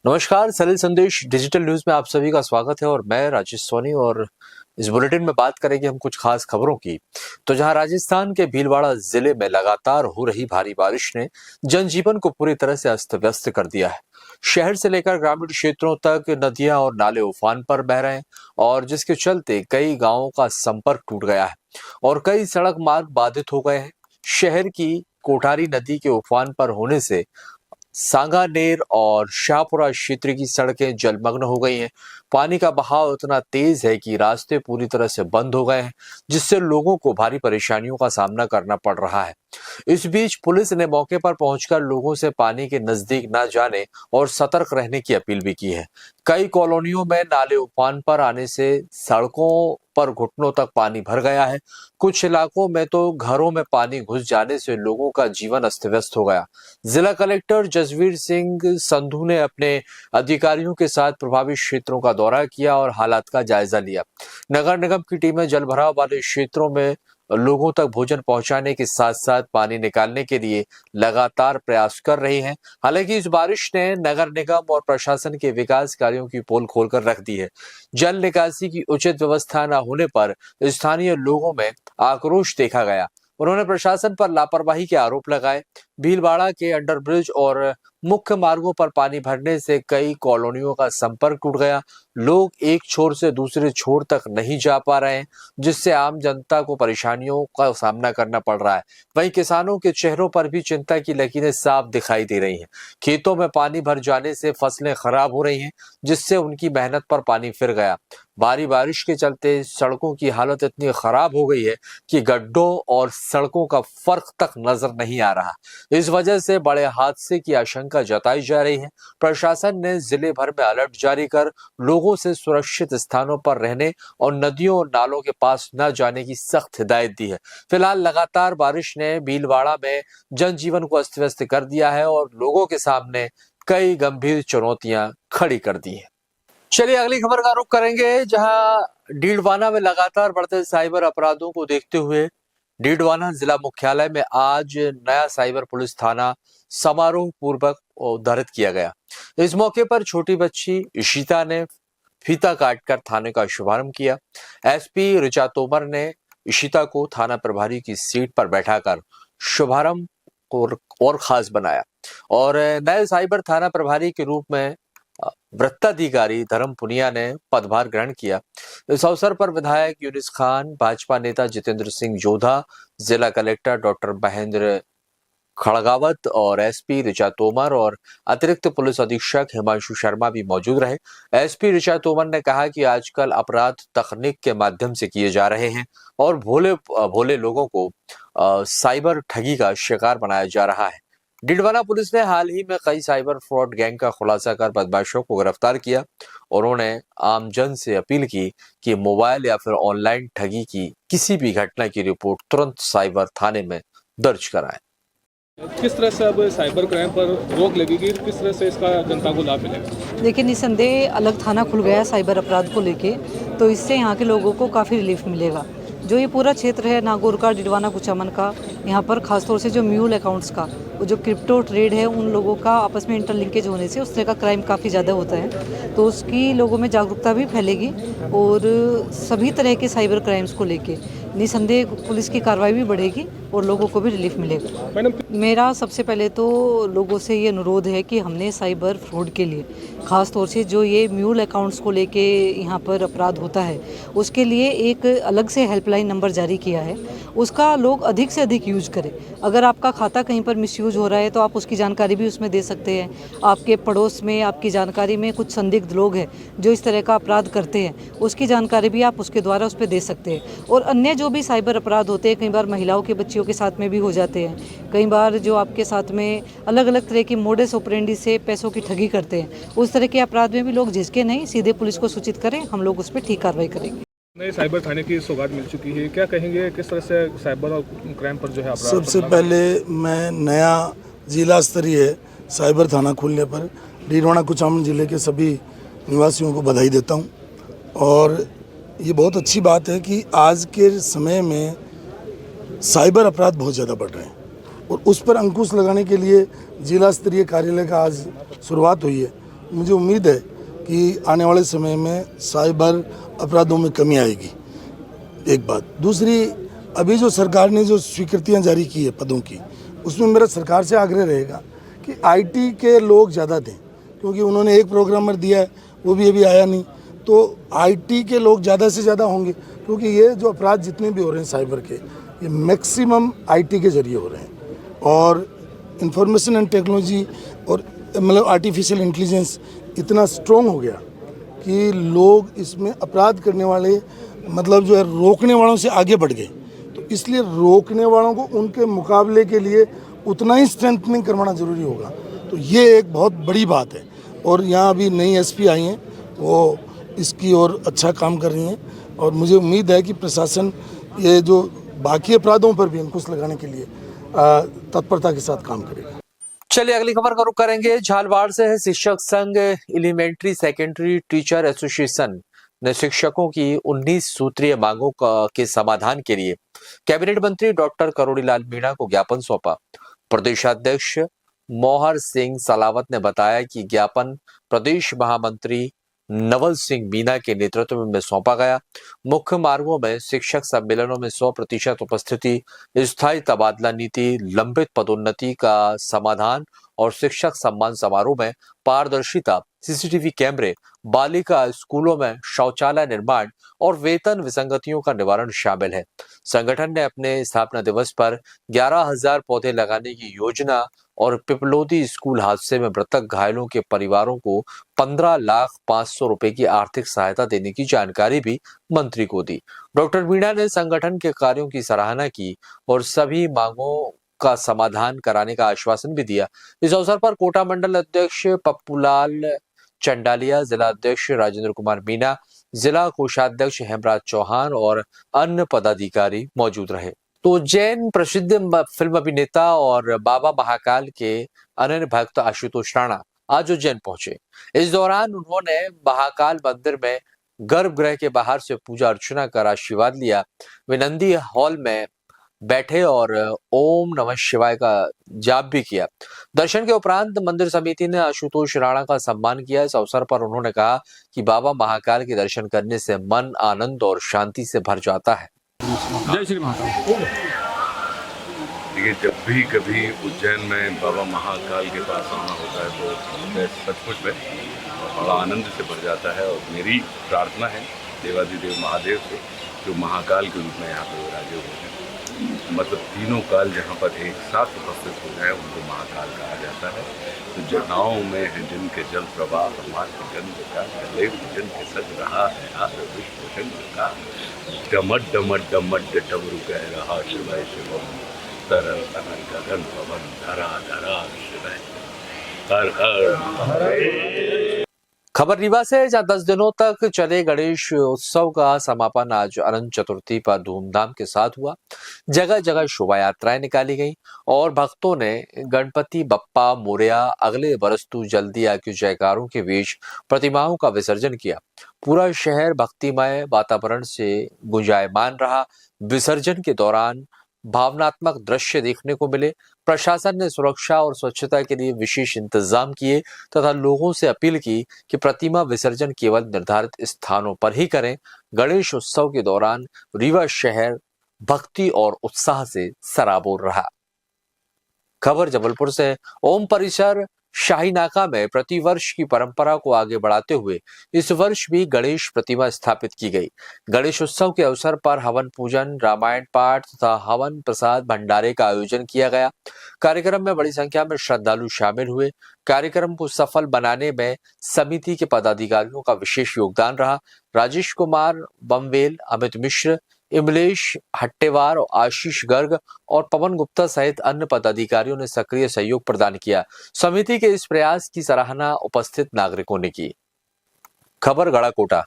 नमस्कार, सरल संदेश डिजिटल न्यूज में आप सभी का स्वागत है और मैं राजेश सोनी। और इस बुलेटिन में बात करेंगे हम कुछ खास खबरों की। तो जहां राजस्थान के भीलवाड़ा जिले में लगातार हो रही भारी बारिश ने जनजीवन को पूरी तरह से अस्त व्यस्त कर दिया है। शहर से लेकर ग्रामीण क्षेत्रों तक नदियां और नाले उफान पर बह रहे हैं और जिसके चलते कई गांवों का संपर्क टूट गया है और कई सड़क मार्ग बाधित हो गए हैं। शहर की कोठारी नदी के उफान पर होने से सांगानेर और शाहपुरा क्षेत्र की सड़कें जलमग्न हो गई हैं। पानी का बहाव इतना तेज है कि रास्ते पूरी तरह से बंद हो गए हैं, जिससे लोगों को भारी परेशानियों का सामना करना पड़ रहा है। इस बीच पुलिस ने मौके पर पहुंचकर लोगों से पानी के नजदीक न जाने और सतर्क रहने की अपील भी की है। कई कॉलोनियों में नाले उफान पर आने से सड़कों पर घुटनों तक पानी भर गया है। कुछ इलाकों में तो घरों में पानी घुस जाने से लोगों का जीवन अस्त व्यस्त हो गया। जिला कलेक्टर जसवीर सिंह संधू ने अपने अधिकारियों के साथ प्रभावित क्षेत्रों का दौरा किया और हालात का जायजा लिया। नगर निगम की टीमें जलभराव वाले क्षेत्रों में लोगों तक भोजन पहुंचाने के साथ साथ पानी निकालने के लिए लगातार प्रयास कर रही हैं। हालांकि इस बारिश ने नगर निगम और प्रशासन के विकास कार्यों की पोल खोलकर रख दी है। जल निकासी की उचित व्यवस्था न होने पर स्थानीय लोगों में आक्रोश देखा गया। उन्होंने प्रशासन पर लापरवाही के आरोप लगाए। भीलवाड़ा के अंडरब्रिज और मुख्य मार्गों पर पानी भरने से कई कॉलोनियों का संपर्क टूट गया। लोग एक छोर से दूसरे छोर तक नहीं जा पा रहे हैं, जिससे आम जनता को परेशानियों का सामना करना पड़ रहा है। वहीं किसानों के चेहरों पर भी चिंता की लकीरें साफ दिखाई दे रही हैं। खेतों में पानी भर जाने से फसलें खराब हो रही हैं, जिससे उनकी मेहनत पर पानी फिर गया। भारी बारिश के चलते सड़कों की हालत इतनी खराब हो गई है कि गड्ढों और सड़कों का फर्क तक नजर नहीं आ रहा। इस वजह से बड़े हादसे की आशंका जताई जा रही है। प्रशासन ने जिले भर में अलर्ट जारी कर लोगों से सुरक्षित स्थानों पर रहने और नदियों और नालों के पास न जाने की सख्त हिदायत दी है। फिलहाल लगातार बारिश ने भीलवाड़ा में जनजीवन को अस्त व्यस्त कर दिया है और लोगों के सामने कई गंभीर चुनौतियां खड़ी कर दी है। चलिए अगली खबर का रुख करेंगे, जहां डीडवाना में लगातार बढ़ते साइबर अपराधों को देखते हुए डीडवाना जिला मुख्यालय में आज नया साइबर पुलिस थाना समारोह पूर्वक उद्घाटित किया गया। इस मौके पर छोटी बच्ची इशिता ने फीता काटकर थाने का शुभारंभ किया। एसपी ऋचा तोमर ने इशिता को थाना प्रभारी की सीट पर बैठाकर शुभारंभ और खास बनाया और नए साइबर थाना प्रभारी के रूप में वृत्ताधिकारी धर्म पुनिया ने पदभार ग्रहण किया। इस अवसर पर विधायक यूनिस खान, भाजपा नेता जितेंद्र सिंह जोधा, जिला कलेक्टर डॉक्टर महेंद्र खड़गावत और एसपी ऋचा तोमर और अतिरिक्त पुलिस अधीक्षक हिमांशु शर्मा भी मौजूद रहे। एसपी ऋचा तोमर ने कहा कि आजकल अपराध तकनीक के माध्यम से किए जा रहे हैं और भोले भोले लोगों को साइबर ठगी का शिकार बनाया जा रहा है। डिडवाना पुलिस ने हाल ही में कई साइबर फ्रॉड गैंग का खुलासा कर बदमाशों को गिरफ्तार किया। उन्होंने आमजन से अपील की कि मोबाइल या फिर ऑनलाइन ठगी की किसी भी घटना की रिपोर्ट तुरंत साइबर थाने में दर्ज कराएं। किस तरह से अब साइबर क्राइम पर रोक लगेगी, किस तरह से इसका जनता को लाभ मिलेगा? देखिए, निसंदेह अलग थाना खुल गया है साइबर अपराध को लेके, तो इससे यहाँ के लोगों को काफ़ी रिलीफ मिलेगा। जो ये पूरा क्षेत्र है नागौर का, डिडवाना, कुचामन का, यहाँ पर खासतौर से जो म्यूल अकाउंट्स का, वो जो क्रिप्टो ट्रेड है, उन लोगों का आपस में इंटरलिंकेज होने से उस तरह का क्राइम काफ़ी ज़्यादा होता है, तो उसकी लोगों में जागरूकता भी फैलेगी और सभी तरह के साइबर क्राइम्स को लेके निसंदेह पुलिस की कार्रवाई भी बढ़ेगी और लोगों को भी रिलीफ मिलेगा। मैडम, मेरा सबसे पहले तो लोगों से ये अनुरोध है कि हमने साइबर फ्रॉड के लिए ख़ास तौर से जो ये म्यूल अकाउंट्स को लेके यहाँ पर अपराध होता है, उसके लिए एक अलग से हेल्पलाइन नंबर जारी किया है। उसका लोग अधिक से अधिक यूज करें। अगर आपका खाता कहीं पर मिसयूज हो रहा है तो आप उसकी जानकारी भी उसमें दे सकते हैं। आपके पड़ोस में, आपकी जानकारी में कुछ संदिग्ध लोग हैं जो इस तरह का अपराध करते हैं, उसकी जानकारी भी आप उसके द्वारा उस पर दे सकते हैं। और अन्य जो भी साइबर अपराध होते हैं, कई बार महिलाओं के बच्चियों के साथ में भी हो जाते हैं, कई बार जो आपके साथ में अलग अलग तरह की मोडस ऑपरेंडी से पैसों की ठगी करते हैं, उस तरह के अपराध में भी लोग झिझके नहीं, सीधे पुलिस को सूचित करें, हम लोग उस पर ठीक कार्रवाई करेंगे। नए साइबर थाने की सौगात मिल चुकी है, क्या कहेंगे किस तरह से साइबर और क्राइम पर जो है अपराध? सबसे पहले मैं नया जिला स्तरीय साइबर थाना खुलने पर डीडवाना कुचामन जिले के सभी निवासियों को बधाई देता हूं और ये बहुत अच्छी बात है कि आज के समय में साइबर अपराध बहुत ज़्यादा बढ़ रहे हैं और उस पर अंकुश लगाने के लिए जिला स्तरीय कार्यालय का आज शुरुआत हुई है। मुझे उम्मीद है कि आने वाले समय में साइबर अपराधों में कमी आएगी, एक बात। दूसरी, अभी जो सरकार ने जो स्वीकृतियां जारी की है पदों की, उसमें मेरा सरकार से आग्रह रहेगा कि आईटी के लोग ज़्यादा दें, क्योंकि उन्होंने एक प्रोग्रामर दिया है, वो भी अभी आया नहीं। तो आईटी के लोग ज़्यादा से ज़्यादा होंगे, क्योंकि ये जो अपराध जितने भी हो रहे हैं साइबर के, ये मैक्सिमम आईटी के जरिए हो रहे हैं। और इंफॉर्मेशन एंड टेक्नोलॉजी और मतलब आर्टिफिशियल इंटेलिजेंस इतना स्ट्रॉन्ग हो गया कि लोग इसमें अपराध करने वाले मतलब जो है रोकने वालों से आगे बढ़ गए। तो इसलिए रोकने वालों को उनके मुकाबले के लिए उतना ही स्ट्रेंथनिंग करवाना ज़रूरी होगा। तो ये एक बहुत बड़ी बात है। और यहाँ अभी नई एसपी आई हैं, वो इसकी और अच्छा काम कर रही हैं। और मुझे उम्मीद है कि प्रशासन ये जो बाकी अपराधों पर भी अंकुश लगाने के लिए तत्परता के साथ काम करेगा। चलिए अगली खबर का रुख करेंगे। झालवाड़ से है। शिक्षक संघ एलिमेंट्री सेकेंडरी टीचर एसोसिएशन ने शिक्षकों की 19 सूत्रीय मांगों के समाधान के लिए कैबिनेट मंत्री डॉक्टर करोड़ीलाल मीणा को ज्ञापन सौंपा। प्रदेशाध्यक्ष मोहर सिंह सलावत ने बताया कि ज्ञापन प्रदेश महामंत्री नवल सिंह मीणा के नेतृत्व में सौंपा गया। मुख्य मार्गों में शिक्षक सम्मेलनों में 100% उपस्थिति, स्थायी तबादला नीति, लंबित पदोन्नति का समाधान और शिक्षक सम्मान समारोह में पारदर्शिता, सीसीटीवी कैमरे, बालिका स्कूलों में शौचालय निर्माण और वेतन विसंगतियों का निवारण शामिल है। संगठन ने अपने स्थापना दिवस पर 11,000 पौधे लगाने की योजना और पिपलोदी स्कूल हादसे में मृतक घायलों के परिवारों को 15,500,000 रुपए की आर्थिक सहायता देने की जानकारी भी मंत्री को दी। डॉक्टर मीणा ने संगठन के कार्यों की सराहना की और सभी मांगों का समाधान कराने का आश्वासन भी दिया। इस अवसर पर कोटा मंडल अध्यक्ष पप्पूलाल चंडालिया, जिला अध्यक्ष राजेंद्र कुमार मीणा, जिला कोषाध्यक्ष हेमराज चौहान और अन्य पदाधिकारी मौजूद रहे। तो उज्जैन प्रसिद्ध फिल्म अभिनेता और बाबा महाकाल के अनन्य भक्त आशुतोष राणा आज उज्जैन पहुंचे। इस दौरान उन्होंने महाकाल मंदिर में गर्भगृह के बाहर से पूजा अर्चना कर आशीर्वाद लिया। वे नंदी हॉल में बैठे और ओम नमः शिवाय का जाप भी किया। दर्शन के उपरांत मंदिर समिति ने आशुतोष राणा का सम्मान किया। इस अवसर पर उन्होंने कहा कि बाबा महाकाल के दर्शन करने से मन आनंद और शांति से भर जाता है। जय श्री महाकाल। देखिए, जब भी कभी उज्जैन में बाबा महाकाल के पास आना होता है तो मैं सचमुच में बड़ा आनंद से भर जाता है। और मेरी प्रार्थना है देवाधिदेव महादेव से, जो महाकाल के रूप में यहाँ पर विराजे हुए हैं, मतलब तीनों काल जहाँ पर एक साथ उपस्थित हो जाए उनको महाकाल कहा जाता है। तो जटाओं में है जिनके जल प्रवाह, मात्र गंध का कलेव जिनके सज रहा है हार विश्व चंद्र का, डमट डमट डमट डमरू कह रहा शिवाय शिवम, तरल तनल गगन पवन धरा धरा शिवाय हर हर। खबर रीवा से, जहाँ 10 दिनों तक चले गणेश उत्सव का समापन आज अनंत चतुर्थी पर धूमधाम के साथ हुआ। जगह जगह शोभा यात्राएं निकाली गईं और भक्तों ने गणपति बप्पा मोरया अगले बरस तू जल्दी आ के जयकारों के बीच प्रतिमाओं का विसर्जन किया। पूरा शहर भक्तिमय वातावरण से गुंजायमान रहा। विसर्जन के दौरान भावनात्मक दृश्य देखने को मिले। प्रशासन ने सुरक्षा और स्वच्छता के लिए विशेष इंतजाम किए तथा लोगों से अपील की कि प्रतिमा विसर्जन केवल निर्धारित स्थानों पर ही करें। गणेश उत्सव के दौरान रीवा शहर भक्ति और उत्साह से सराबोर रहा। खबर जबलपुर से। ओम परिसर शाहीनाका में प्रतिवर्ष की परंपरा को आगे बढ़ाते हुए इस वर्ष भी गणेश प्रतिमा स्थापित की गई। गणेश उत्सव के अवसर पर हवन पूजन, रामायण पाठ तथा हवन प्रसाद भंडारे का आयोजन किया गया। कार्यक्रम में बड़ी संख्या में श्रद्धालु शामिल हुए। कार्यक्रम को सफल बनाने में समिति के पदाधिकारियों का विशेष योगदान रहा। राजेश कुमार बमवेल, अमित मिश्र, इमलेश हट्टेवार, आशीष गर्ग और पवन गुप्ता सहित अन्य पदाधिकारियों ने सक्रिय सहयोग प्रदान किया। समिति के इस प्रयास की सराहना उपस्थित नागरिकों ने की। खबर गड़ाकोटा।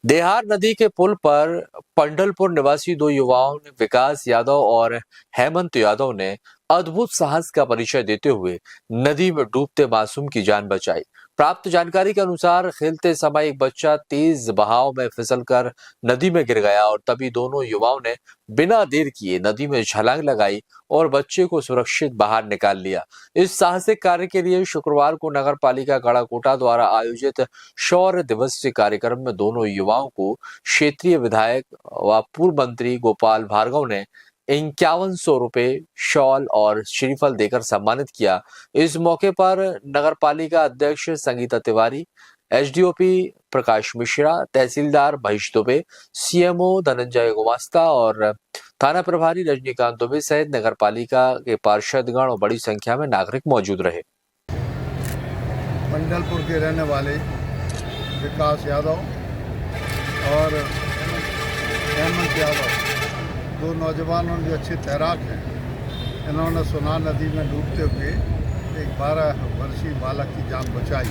देहार नदी के पुल पर पंडलपुर निवासी 2 युवाओं ने, विकास यादव और हेमंत यादव ने अद्भुत साहस का परिचय देते हुए नदी में डूबते मासूम की जान बचाई। प्राप्त जानकारी के अनुसार खेलते समय एक बच्चा तेज बहाव में फिसलकर नदी में गिर गया और तभी दोनों युवाओं ने बिना देर किए नदी में छलांग लगाई और बच्चे को सुरक्षित बाहर निकाल लिया। इस साहसिक कार्य के लिए शुक्रवार को नगर पालिका गढ़ाकोटा द्वारा आयोजित शौर्य दिवस के कार्यक्रम में दोनों युवाओं को क्षेत्रीय विधायक व पूर्व मंत्री गोपाल भार्गव ने 5100 रुपए, शॉल और श्रीफल देकर सम्मानित किया। इस मौके पर नगर पालिका अध्यक्ष संगीता तिवारी, एसडीओपी प्रकाश मिश्रा, तहसीलदार महेश दुबे, सीएमओ धनंजय गुमास्ता और थाना प्रभारी रजनीकांत दुबे सहित नगर पालिका के पार्षदगण और बड़ी संख्या में नागरिक मौजूद रहे। मंडलपुर के रहने वाले विकास यादव और हेमंत यादव, दो नौजवानों जो अच्छे तैराक हैं, इन्होंने सुनार नदी में डूबते हुए एक 12 वर्षीय बालक की जान बचाई।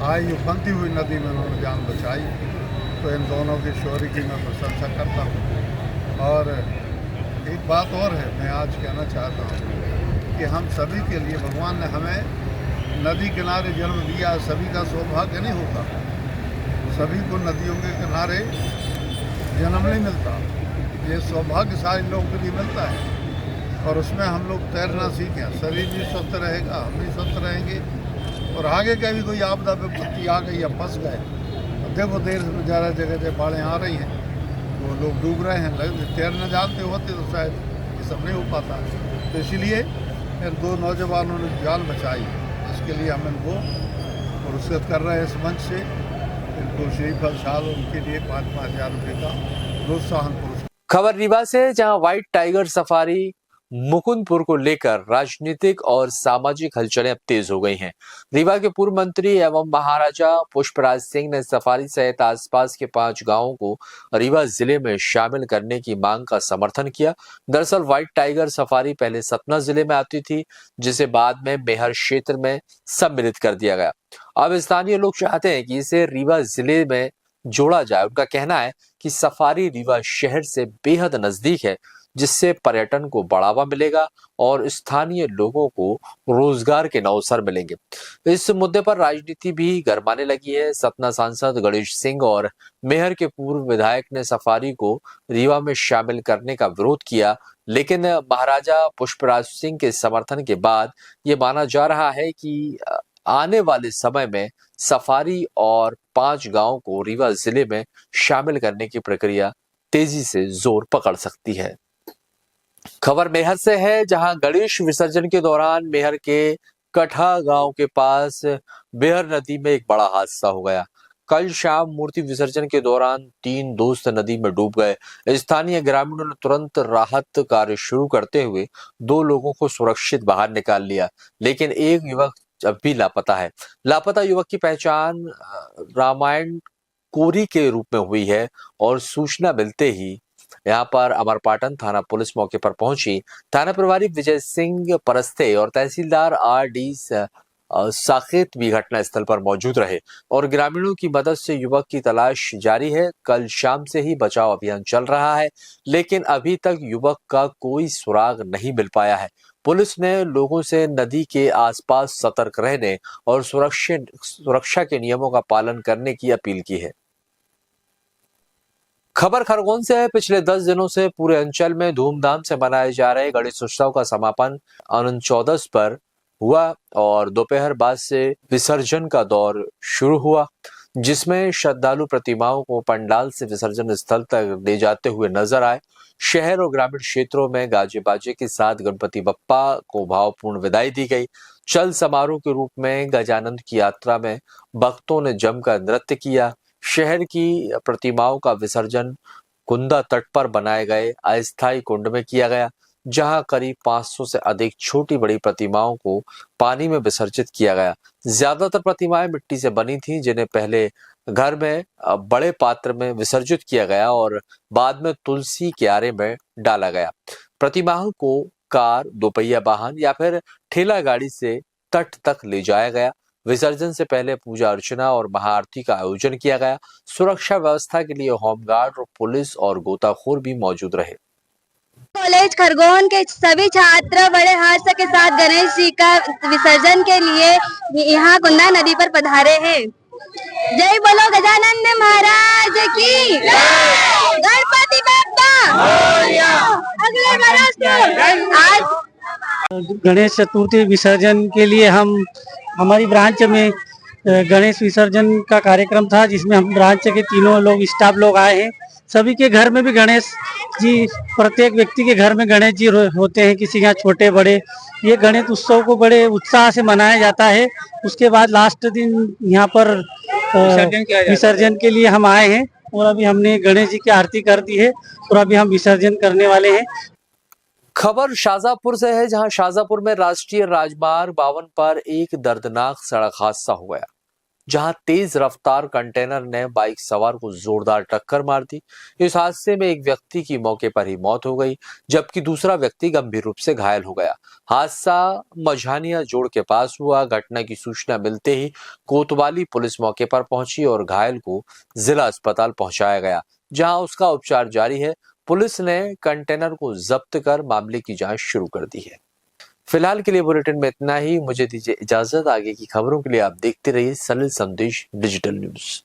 आज ये बनती हुई नदी में उन्होंने जान बचाई, तो इन दोनों की शौर्य की मैं प्रशंसा करता हूँ। और एक बात और है, मैं आज कहना चाहता हूँ कि हम सभी के लिए भगवान ने हमें नदी किनारे जन्म दिया। सभी का सौभाग्य नहीं होता, सभी को नदियों के किनारे जन्म नहीं मिलता। ये सौभाग्य सारे लोगों के लिए मिलता है और उसमें हम लोग तैरना सीखें, शरीर भी स्वस्थ रहेगा, हम भी स्वस्थ रहेंगे। और आगे का भी कोई आपदा विपत्ति आ गई या फंस गए, तो देखो देर से ज़्यादा जगह बाढ़ें आ रही हैं, वो लोग डूब रहे हैं। तैरना जानते होते तो शायद ये सब नहीं हो पाता। तो इसीलिए इन दो नौजवानों ने जान बचाई, इसके लिए हम इनको पुरस्कृत कर रहे हैं इस मंच से। इनको श्रीफल साल उनके लिए 5-5 हज़ार रुपये का प्रोत्साहन पुरस्कार। खबर रीवा से, जहां व्हाइट टाइगर सफारी मुकुंदपुर को लेकर राजनीतिक और सामाजिक हलचलें अब तेज हो गई हैं। रीवा के पूर्व मंत्री एवं महाराजा पुष्पराज सिंह ने सफारी सहित आसपास के 5 गांवों को रीवा जिले में शामिल करने की मांग का समर्थन किया। दरअसल व्हाइट टाइगर सफारी पहले सतना जिले में आती थी, जिसे बाद में मेहर क्षेत्र में सम्मिलित कर दिया गया। अब स्थानीय लोग चाहते हैं कि इसे रीवा जिले में जोड़ा जाए। उनका कहना है कि सफारी रीवा शहर से बेहद नजदीक है, जिससे पर्यटन को बढ़ावा मिलेगा और स्थानीय लोगों को रोजगार के अवसर मिलेंगे। इस मुद्दे पर राजनीति भी गरमाने लगी है। सतना सांसद गणेश सिंह और मेहर के पूर्व विधायक ने सफारी को रीवा में शामिल करने का विरोध किया, लेकिन महाराजा पुष्पराज सिंह के समर्थन के बाद ये माना जा रहा है कि आने वाले समय में सफारी और 5 गांवों को रीवा जिले में शामिल करने की प्रक्रिया तेजी से जोर पकड़ सकती है। खबर मेहर से है, जहां गणेश विसर्जन के दौरान मेहर के कठा गांव के पास बेहर नदी में एक बड़ा हादसा हो गया। कल शाम मूर्ति विसर्जन के दौरान 3 दोस्त नदी में डूब गए। स्थानीय ग्रामीणों ने तुरंत राहत कार्य शुरू करते हुए 2 लोगों को सुरक्षित बाहर निकाल लिया, लेकिन एक युवक अब भी लापता है। लापता युवक की पहचान रामायण कोरी के रूप में हुई है और सूचना मिलते ही यहाँ पर अमरपाटन थाना पुलिस मौके पर पहुंची। थाना प्रभारी विजय सिंह परस्ते और तहसीलदार आर.डी. साकेत भी घटनास्थल पर मौजूद रहे और ग्रामीणों की मदद से युवक की तलाश जारी है। कल शाम से ही बचाव अभियान चल रहा है, लेकिन अभी तक युवक का कोई सुराग नहीं मिल पाया है। पुलिस ने लोगों से नदी के आसपास सतर्क रहने और सुरक्षा के नियमों का पालन करने की अपील की है। खबर खरगोन से है। पिछले 10 दिनों से पूरे अंचल में धूमधाम से मनाए जा रहे गणेश उत्सव का समापन अनंत चौदस पर हुआ और दोपहर बाद से विसर्जन का दौर शुरू हुआ, जिसमें श्रद्धालु प्रतिमाओं को पंडाल से विसर्जन स्थल तक ले जाते हुए नजर आए। शहर और ग्रामीण क्षेत्रों में गाजे बाजे के साथ गणपति बप्पा को भावपूर्ण विदाई दी गई। चल समारोह के रूप में गजानंद की यात्रा में भक्तों ने जमकर नृत्य किया। शहर की प्रतिमाओं का विसर्जन कुंदा तट पर बनाए गए अस्थायी कुंड में किया गया, जहां करीब 500 से अधिक छोटी बड़ी प्रतिमाओं को पानी में विसर्जित किया गया। ज्यादातर प्रतिमाएं मिट्टी से बनी थीं, जिन्हें पहले घर में बड़े पात्र में विसर्जित किया गया और बाद में तुलसी क्यारे में डाला गया। प्रतिमाओं को कार, 2 पहिया वाहन या फिर ठेला गाड़ी से तट तक ले जाया गया। विसर्जन से पहले पूजा अर्चना और महाआरती का आयोजन किया गया। सुरक्षा व्यवस्था के लिए होमगार्ड और पुलिस और गोताखोर भी मौजूद रहे। कॉलेज खरगोन के सभी छात्र बड़े हर्ष के साथ गणेश जी का विसर्जन के लिए यहाँ कुंदा नदी पर पधारे हैं। जय बोलो गजानंद महाराज की, गणपति बप्पा अगले बरस को। आज गणेश चतुर्थी विसर्जन के लिए हम हमारी ब्रांच में गणेश विसर्जन का कार्यक्रम था, जिसमें हम ब्रांच के तीनों लोग स्टाफ लोग आए हैं। सभी के घर में भी गणेश जी, प्रत्येक व्यक्ति के घर में गणेश जी होते हैं, किसी के यहाँ छोटे बड़े। ये गणेश उत्सव को बड़े उत्साह से मनाया जाता है। उसके बाद लास्ट दिन यहाँ पर विसर्जन के लिए हम आए हैं और अभी हमने गणेश जी की आरती कर दी है और अभी हम विसर्जन करने वाले हैं। खबर शाहजहांपुर से है, जहां शाहजहांपुर में राष्ट्रीय राजमार्ग 52 पर एक दर्दनाक सड़क हादसा हो गया, जहां तेज रफ्तार कंटेनर ने बाइक सवार को जोरदार टक्कर मार दी। इस हादसे में एक व्यक्ति की मौके पर ही मौत हो गई, जबकि दूसरा व्यक्ति गंभीर रूप से घायल हो गया। हादसा मझानिया जोड़ के पास हुआ। घटना की सूचना मिलते ही कोतवाली पुलिस मौके पर पहुंची और घायल को जिला अस्पताल पहुंचाया गया, जहां उसका उपचार जारी है। पुलिस ने कंटेनर को जब्त कर मामले की जांच शुरू कर दी है। फिलहाल के लिए बुलेटिन में इतना ही। मुझे दीजिए इजाजत। आगे की खबरों के लिए आप देखते रहिए सलिल संदेश डिजिटल न्यूज।